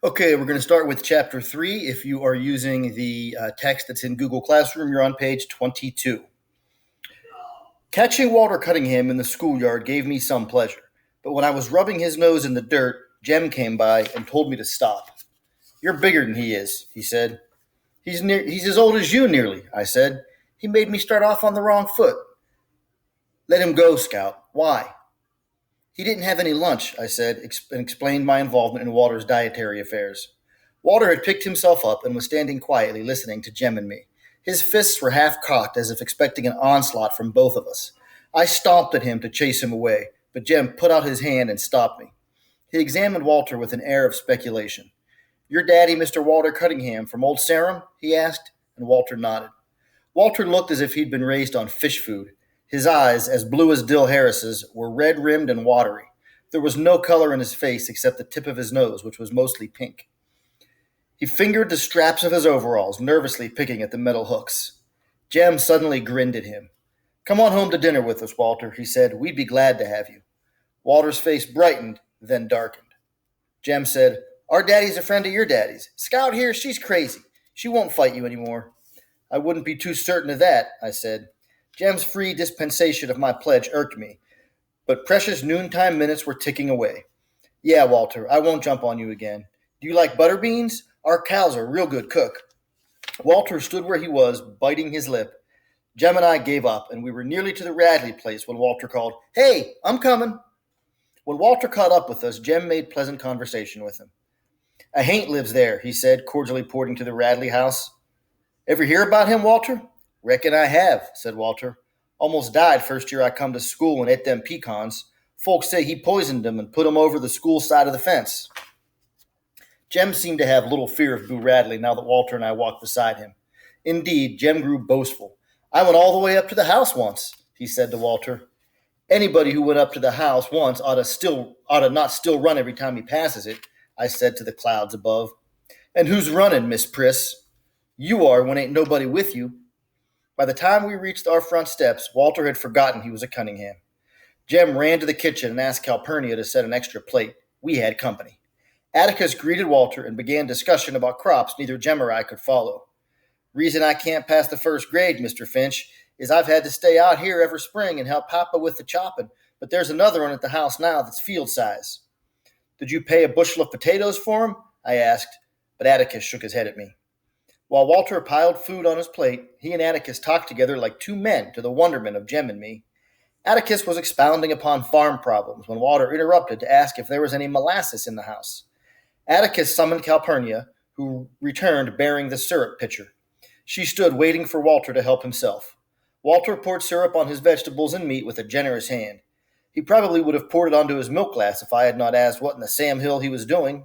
Okay, we're going to start with Chapter 3. If you are using the text that's in Google Classroom, you're on page 22. Catching Walter Cunningham in the schoolyard gave me some pleasure, but when I was rubbing his nose in the dirt, Jem came by and told me to stop. You're bigger than he is, he said. He's as old as you nearly, I said. He made me start off on the wrong foot. Let him go, Scout. Why? He didn't have any lunch, I said, and explained my involvement in Walter's dietary affairs. Walter had picked himself up and was standing quietly listening to Jem and me. His fists were half cocked as if expecting an onslaught from both of us. I stomped at him to chase him away, but Jem put out his hand and stopped me. He examined Walter with an air of speculation. Your daddy, Mr. Walter Cunningham, from Old Sarum? He asked, and Walter nodded. Walter looked as if he'd been raised on fish food. His eyes, as blue as Dill Harris's, were red-rimmed and watery. There was no color in his face except the tip of his nose, which was mostly pink. He fingered the straps of his overalls, nervously picking at the metal hooks. Jem suddenly grinned at him. Come on home to dinner with us, Walter, he said. We'd be glad to have you. Walter's face brightened, then darkened. Jem said, Our daddy's a friend of your daddy's. Scout here, she's crazy. She won't fight you anymore. I wouldn't be too certain of that, I said. Jem's free dispensation of my pledge irked me, but precious noontime minutes were ticking away. Yeah, Walter, I won't jump on you again. Do you like butter beans? Our cows are a real good cook. Walter stood where he was, biting his lip. Jem and I gave up, and we were nearly to the Radley place when Walter called, Hey, I'm coming. When Walter caught up with us, Jem made pleasant conversation with him. A haint lives there, he said, cordially pointing to the Radley house. Ever hear about him, Walter? Reckon I have, said Walter. Almost died first year I come to school and ate them pecans. Folks say he poisoned them and put them over the school side of the fence. Jem seemed to have little fear of Boo Radley now that Walter and I walked beside him. Indeed, Jem grew boastful. I went all the way up to the house once, he said to Walter. Anybody who went up to the house once ought to not still run every time he passes it, I said to the clouds above. And who's running, Miss Priss? You are when ain't nobody with you. By the time we reached our front steps, Walter had forgotten he was a Cunningham. Jem ran to the kitchen and asked Calpurnia to set an extra plate. We had company. Atticus greeted Walter and began discussion about crops neither Jem or I could follow. Reason I can't pass the first grade, Mr. Finch, is I've had to stay out here every spring and help Papa with the chopping, but there's another one at the house now that's field size. Did you pay a bushel of potatoes for him? I asked, but Atticus shook his head at me. While Walter piled food on his plate, he and Atticus talked together like two men to the wonderment of Jem and me. Atticus was expounding upon farm problems when Walter interrupted to ask if there was any molasses in the house. Atticus summoned Calpurnia, who returned bearing the syrup pitcher. She stood waiting for Walter to help himself. Walter poured syrup on his vegetables and meat with a generous hand. He probably would have poured it onto his milk glass if I had not asked what in the Sam Hill he was doing.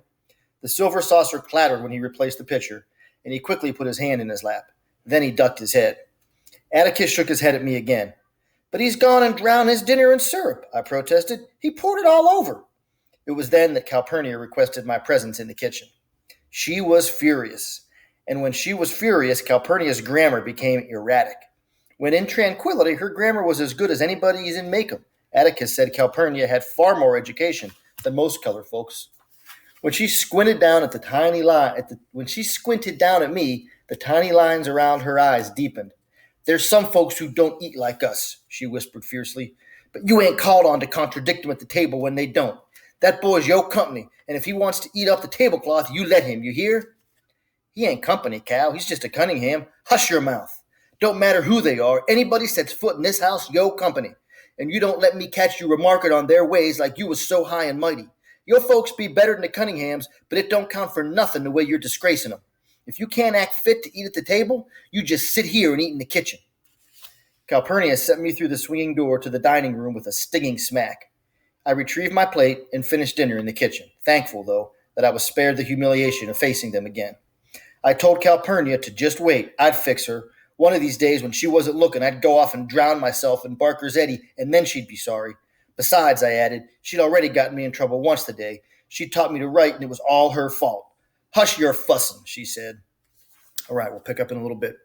The silver saucer clattered when he replaced the pitcher, and he quickly put his hand in his lap. Then he ducked his head. Atticus shook his head at me again. But he's gone and drowned his dinner in syrup, I protested. He poured it all over. It was then that Calpurnia requested my presence in the kitchen. She was furious. And when she was furious, Calpurnia's grammar became erratic. When in tranquility, her grammar was as good as anybody's in Macomb. Atticus said Calpurnia had far more education than most colored folks. When she squinted down at me, the tiny lines around her eyes deepened. There's some folks who don't eat like us, she whispered fiercely, but you ain't called on to contradict them at the table when they don't. That boy's your company, and if he wants to eat up the tablecloth, you let him, you hear? He ain't company, Cal. He's just a Cunningham. Hush your mouth. Don't matter who they are. Anybody sets foot in this house, yo company. And you don't let me catch you remarking on their ways like you was so high and mighty. Your folks be better than the Cunninghams, but it don't count for nothing the way you're disgracing them. If you can't act fit to eat at the table, you just sit here and eat in the kitchen. Calpurnia sent me through the swinging door to the dining room with a stinging smack. I retrieved my plate and finished dinner in the kitchen, thankful, though, that I was spared the humiliation of facing them again. I told Calpurnia to just wait. I'd fix her. One of these days when she wasn't looking, I'd go off and drown myself in Barker's Eddy, and then she'd be sorry. Besides, I added, she'd already gotten me in trouble once today. She taught me to write, and it was all her fault. Hush your fussing, she said. All right, we'll pick up in a little bit.